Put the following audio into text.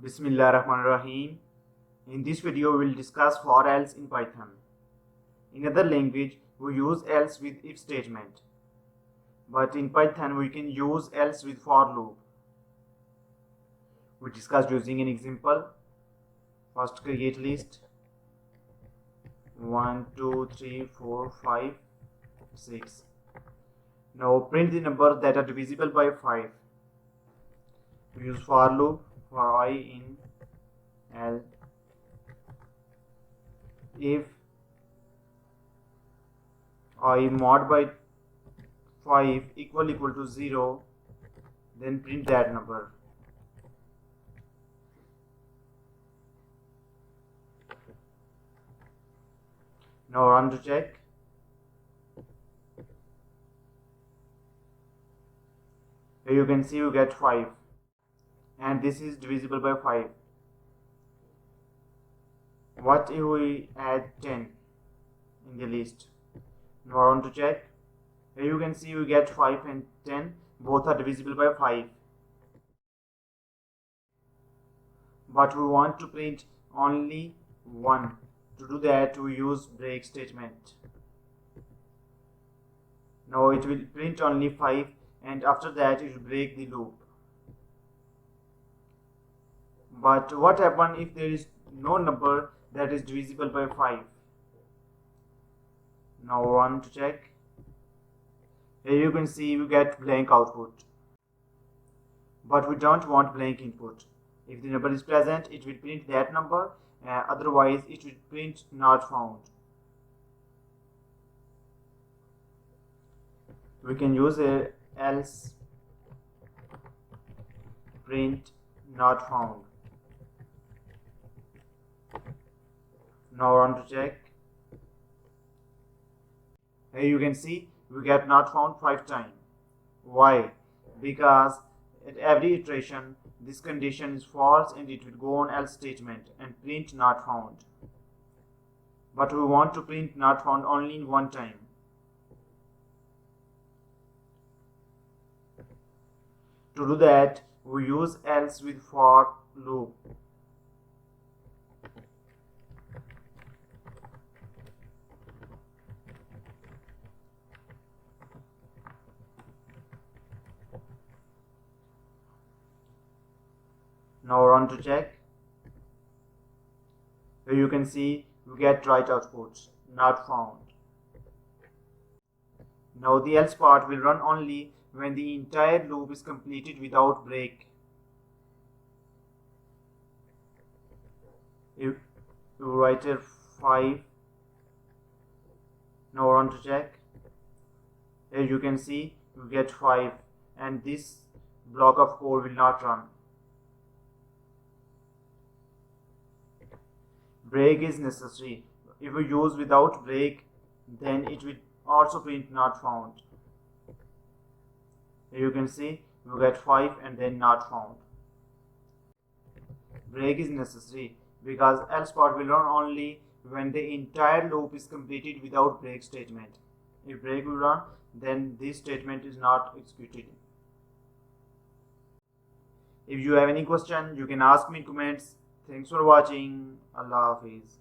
Bismillahirrahmanirrahim. In this video, we will discuss for else in Python. In other language, we use else with if statement. But in Python, we can use else with for loop. We discussed using an example. First, create list 1, 2, 3, 4, 5, 6. Now print the numbers that are divisible by 5. We use for loop for I in L. If I mod by 5 equal to 0, then print that number. Now run to check. Here you can see you get 5, and this is divisible by 5. What if we add 10 in the list? Now run to check. Here you can see you get 5 and 10, both are divisible by 5. But we want to print only 1. To do that, we use break statement. Now it will print only 5, and after that it will break the loop. But what happens if there is no number that is divisible by 5? Now run to check. Here you can see we get blank output. But we don't want blank input. If the number is present, it will print that number. Otherwise, it will print not found. We can use a else print not found. Now run to check. Here you can see we get not found 5 times. Why? Because at every iteration this condition is false and it will go on else statement and print not found. But we want to print not found only in one time. To do that, we use else with for loop. Now run to check. Here you can see we get right output, not found. Now the else part will run only when the entire loop is completed without break. If you write a 5, now run to check. Here you can see you get 5, and this block of code will not run. Break is necessary. If we use without break, then it will also print not found. Here you can see you get 5 and then not found. Break is necessary because else part will run only when the entire loop is completed without break statement. If break will run, then this statement is not executed. If you have any question, you can ask me in comments. Thanks for watching. Allah Hafiz.